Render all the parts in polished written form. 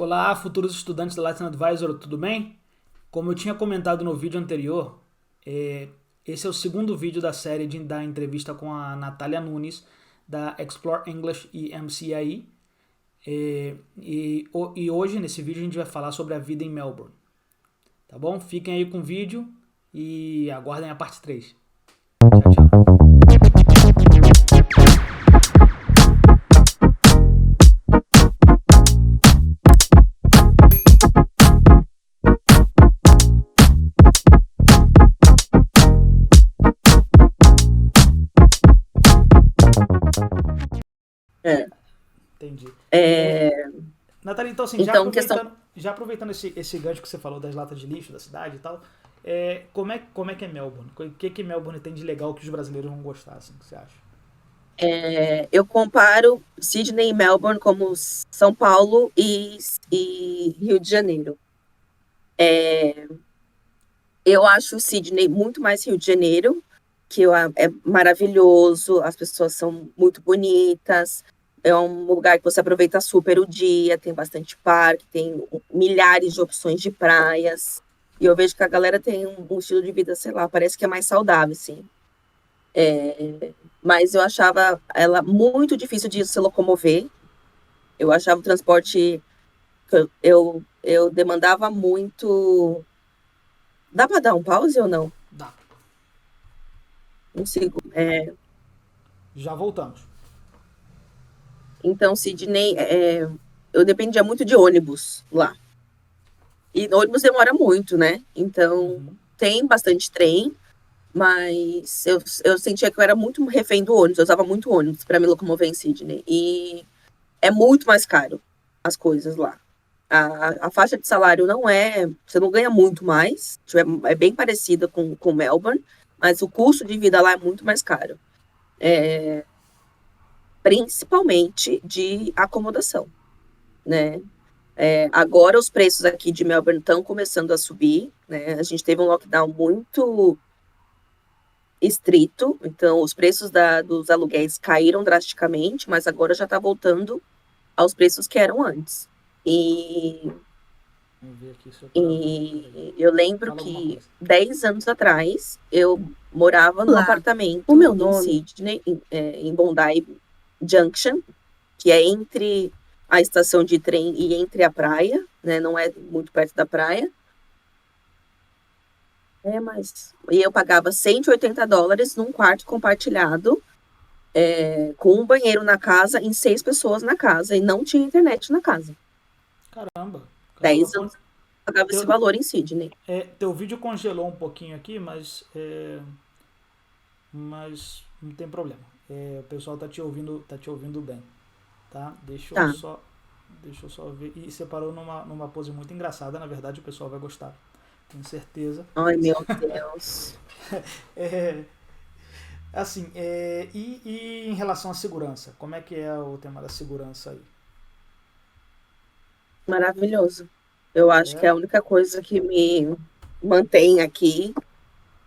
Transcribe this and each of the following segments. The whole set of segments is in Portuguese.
Olá, futuros estudantes da Latin Advisor, tudo bem? Como eu tinha comentado no vídeo anterior, esse é o segundo vídeo da série da entrevista com a Natália Nunes, da Explore English e MCIE. E hoje, nesse vídeo, a gente vai falar sobre a vida em Melbourne. Tá bom? Fiquem aí com o vídeo e aguardem a parte 3. Tchau, tchau. É. Entendi. É, Natália, então assim, então, questão. já aproveitando esse gancho que você falou das latas de lixo da cidade e tal, como é que é Melbourne? O que Melbourne tem de legal que os brasileiros vão gostar, assim, que você acha? Eu comparo Sydney e Melbourne como São Paulo e Rio de Janeiro. Eu acho Sydney muito mais Rio de Janeiro, é maravilhoso, as pessoas são muito bonitas, é um lugar que você aproveita super o dia, tem bastante parque, tem milhares de opções de praias. E eu vejo que a galera tem um estilo de vida, sei lá, parece que é mais saudável, assim. Mas eu achava ela muito difícil de se locomover. Eu achava o transporte eu demandava muito. Dá para dar um pause ou não? Dá. Um segundo. Já voltamos. Então, Sydney, eu dependia muito de ônibus lá. E ônibus demora muito, né? Então, Uhum. tem bastante trem, mas eu sentia que eu era muito refém do ônibus. Eu usava muito ônibus para me locomover em Sydney. E é muito mais caro as coisas lá. A faixa de salário não é. Você não ganha muito mais, tipo, é bem parecida com Melbourne, mas o custo de vida lá é muito mais caro. Principalmente de acomodação, né? Agora os preços aqui de Melbourne estão começando a subir, né? A gente teve um lockdown muito estrito, então os preços dos aluguéis caíram drasticamente, mas agora já está voltando aos preços que eram antes. E Vamos ver aqui se eu travei. Peraí. E eu lembro Fala alguma que coisa. 10 anos atrás eu morava num Olá, o apartamento meu em nome. Sydney, em Bondi Junction, que é entre a estação de trem e entre a praia, né? Não é muito perto da praia. E eu pagava US$ 180 num quarto compartilhado, com um banheiro na casa, em 6 pessoas na casa, e não tinha internet na casa. Caramba, caramba. 10 anos eu pagava esse Teu, valor em Sydney. teu vídeo congelou um pouquinho aqui, mas não tem problema. O pessoal tá te ouvindo bem, tá? Tá. Deixa eu só ver. E separou numa pose muito engraçada, na verdade o pessoal vai gostar, tenho certeza. Ai, meu Deus. É, assim, e em relação à segurança, como é que é o tema da segurança aí? Maravilhoso. Eu acho que É? a única coisa que me mantém aqui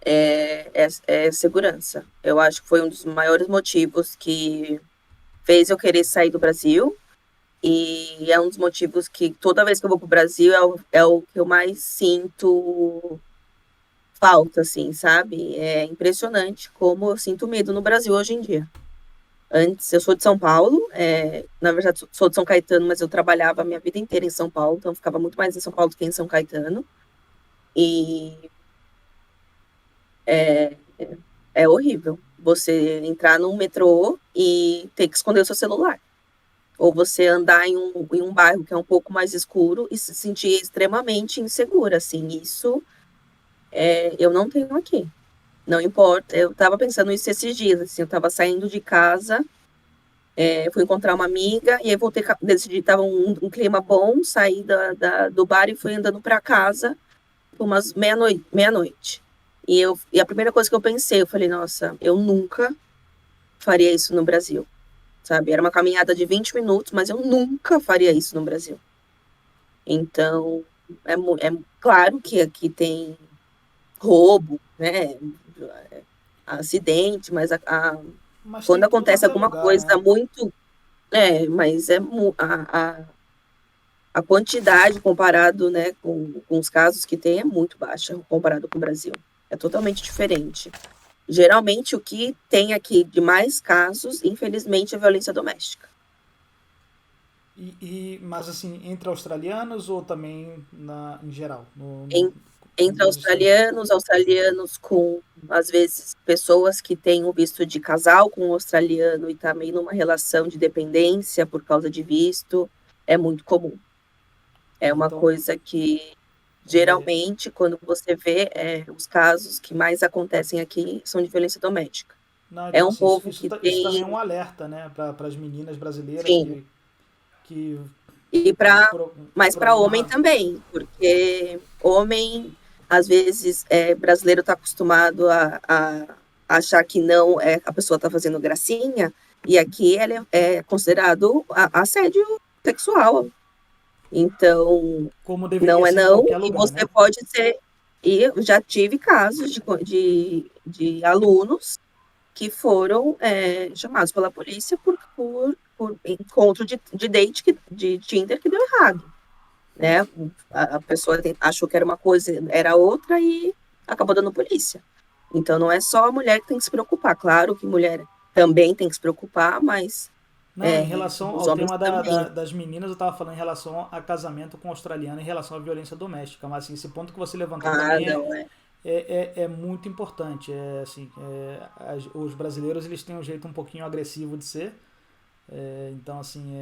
é segurança. Eu acho que foi um dos maiores motivos que fez eu querer sair do Brasil. E é um dos motivos que toda vez que eu vou pro Brasil é o que eu mais sinto falta, assim, sabe? É impressionante como eu sinto medo no Brasil hoje em dia. Antes, eu sou de São Paulo, na verdade, sou de São Caetano, mas eu trabalhava a minha vida inteira em São Paulo, então eu ficava muito mais em São Paulo do que em São Caetano. E é, é horrível você entrar num metrô e ter que esconder o seu celular. Ou você andar em um bairro que é um pouco mais escuro e se sentir extremamente insegura, assim. Isso eu não tenho aqui. Não importa. Eu estava pensando isso esses dias, assim. Eu estava saindo de casa, fui encontrar uma amiga e aí voltei, decidi, tava um clima bom, saí do bar e fui andando para casa por umas meia-noite, meia-noite. E a primeira coisa que eu pensei, eu falei, nossa, eu nunca faria isso no Brasil, sabe? Era uma caminhada de 20 minutos, mas eu nunca faria isso no Brasil. Então, é claro que aqui tem roubo, né? Acidente, mas Mas tem quando em tudo acontece quanto é alguma lugar, coisa né? muito. Mas a quantidade comparado, né, com os casos que tem é muito baixa comparado com o Brasil. É totalmente diferente. Geralmente, o que tem aqui de mais casos, infelizmente, é violência doméstica. Mas assim, entre australianos ou também em geral, En- Entre nos Estados Unidos? australianos com, às vezes, pessoas que têm o visto de casal com um australiano e também numa relação de dependência por causa de visto, é muito comum. É uma Então, coisa que, é, geralmente, quando você vê, os casos que mais acontecem aqui são de violência doméstica. não, É então um assim, povo que isso também é tem, um alerta, né, para as meninas brasileiras sim, que e para, por, mas por para alguma homem razão. também, porque homem, às vezes, brasileiro está acostumado a achar que não é a pessoa está fazendo gracinha, e aqui ele é considerado assédio sexual. Então, Como não deveria é ser em não, qualquer e lugar, você né? pode ser. E eu já tive casos de alunos que foram chamados pela polícia por encontro de date de Tinder que deu errado, né? A pessoa achou que era uma coisa, era outra e acabou dando polícia. Então não é só a mulher que tem que se preocupar. Claro que mulher também tem que se preocupar, mas Não, em relação os ao homens tema também. das meninas, eu estava falando em relação a casamento com australiano, em relação à violência doméstica. Mas assim, esse ponto que você levantou Ah, também não, é. é muito importante. Assim, os brasileiros eles têm um jeito um pouquinho agressivo de ser. Então, assim,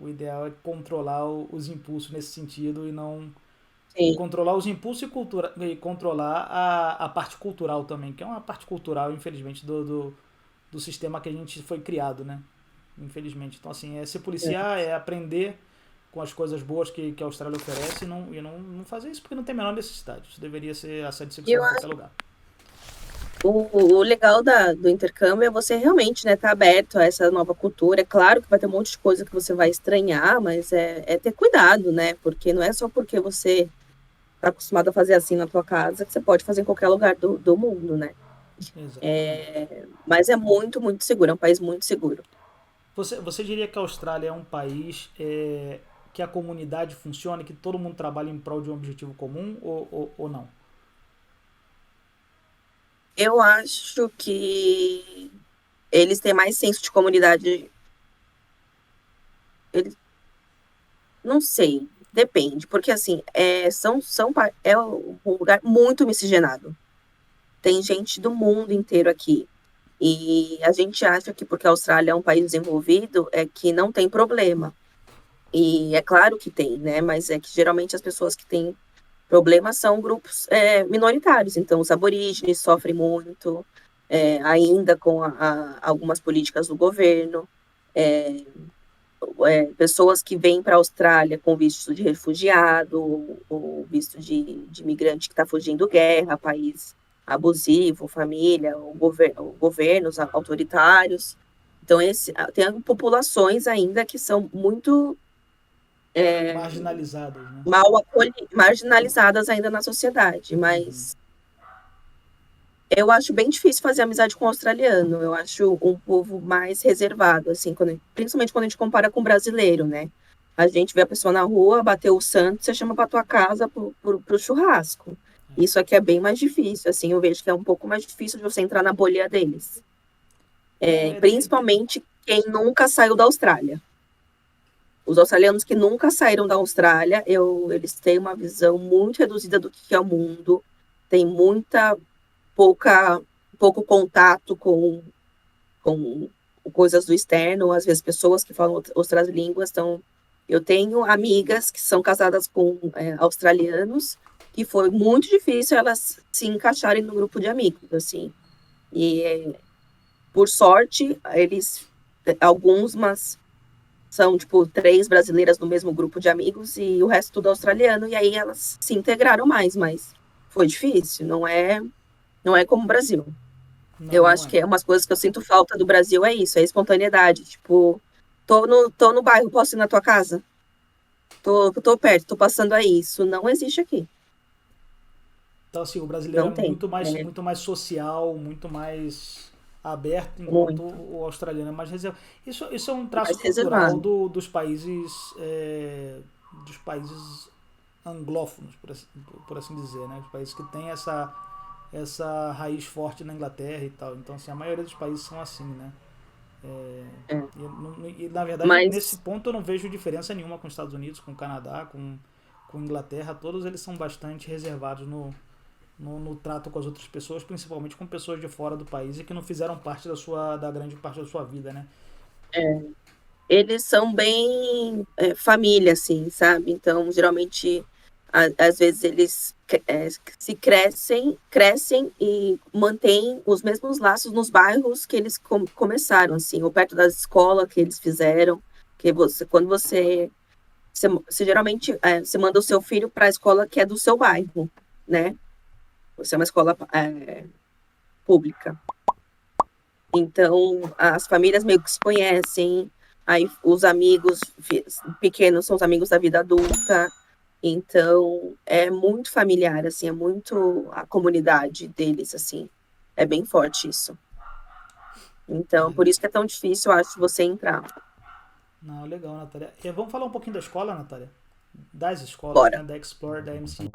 o ideal é controlar os impulsos nesse sentido e não Sim, controlar os impulsos e controlar a parte cultural também, que é uma parte cultural, infelizmente, do sistema que a gente foi criado, né? Infelizmente. Então, assim, é se policiar, é aprender com as coisas boas que a Austrália oferece e não fazer isso porque não tem a menor necessidade. Isso deveria ser assédio e sexual eu em qualquer acho lugar. o legal do intercâmbio é você realmente, né, estar aberto a essa nova cultura. É claro que vai ter um monte de coisa que você vai estranhar, mas é ter cuidado, né? Porque não é só porque você está acostumado a fazer assim na tua casa que você pode fazer em qualquer lugar do mundo, né? Exatamente. Mas é muito, muito seguro, é um país muito seguro. Você diria que a Austrália é um país que a comunidade funciona, que todo mundo trabalha em prol de um objetivo comum ou não? Eu acho que eles têm mais senso de comunidade. Eles, não sei, depende, porque assim, é um lugar muito miscigenado. Tem gente do mundo inteiro aqui. E a gente acha que porque a Austrália é um país desenvolvido, é que não tem problema. E é claro que tem, né? Mas é que geralmente as pessoas que têm problemas são grupos minoritários. Então, os aborígenes sofrem muito, ainda com algumas políticas do governo. É, pessoas que vêm para a Austrália com visto de refugiado, ou visto de imigrante que está fugindo guerra, país abusivo, família, governos autoritários. Então, tem populações ainda que são muito Marginalizadas, né? marginalizadas ainda na sociedade, Uhum. mas eu acho bem difícil fazer amizade com o australiano. Eu acho um povo mais reservado, assim, principalmente quando a gente compara com o brasileiro, né? A gente vê a pessoa na rua, bateu o santo, você chama para tua casa pro churrasco. Isso aqui é bem mais difícil, assim, eu vejo que é um pouco mais difícil de você entrar na bolha deles. Principalmente quem nunca saiu da Austrália. Os australianos que nunca saíram da Austrália, eles têm uma visão muito reduzida do que é o mundo, tem pouca, pouco contato com coisas do externo, às vezes pessoas que falam outras línguas. Então, eu tenho amigas que são casadas com australianos, que foi muito difícil elas se encaixarem no grupo de amigos, assim. E, por sorte, alguns, mas são, tipo, 3 brasileiras no mesmo grupo de amigos e o resto tudo australiano, e aí elas se integraram mais, mas foi difícil, não é como o Brasil. Não, Eu não acho é. que é umas coisas que eu sinto falta do Brasil é isso, é a espontaneidade. Tipo, tô no bairro, posso ir na tua casa? Tô perto, tô passando aí. Isso não existe aqui. Então, assim, o brasileiro é Não tem. muito mais social, muito mais aberto, enquanto Muito. o australiano é mais reservado. Isso é um traço Mais cultural reservado. dos países dos países anglófonos, por assim dizer, né? Os países que têm essa raiz forte na Inglaterra e tal. Então, assim, a maioria dos países são assim, né? É, É. na verdade, nesse Mas ponto eu não vejo diferença nenhuma com os Estados Unidos, com o Canadá, com a Inglaterra. Todos eles são bastante reservados no trato com as outras pessoas, principalmente com pessoas de fora do país e que não fizeram parte da grande parte da sua vida, né? é, eles são bem família, assim, sabe? Então, geralmente, às vezes eles se crescem e mantêm os mesmos laços nos bairros que eles começaram, assim, ou perto da escola que eles fizeram. Que quando você geralmente você manda o seu filho para a escola que é do seu bairro, né? Você é uma escola pública. Então, as famílias meio que se conhecem, aí os amigos pequenos são os amigos da vida adulta. Então, é muito familiar, assim, é muito a comunidade deles, assim. É bem forte isso. Então, por É, isso que é tão difícil, eu acho, você entrar. não, legal, Natália. E vamos falar um pouquinho da escola, Natália? Das escolas, Bora. né? Da Explore, da MC.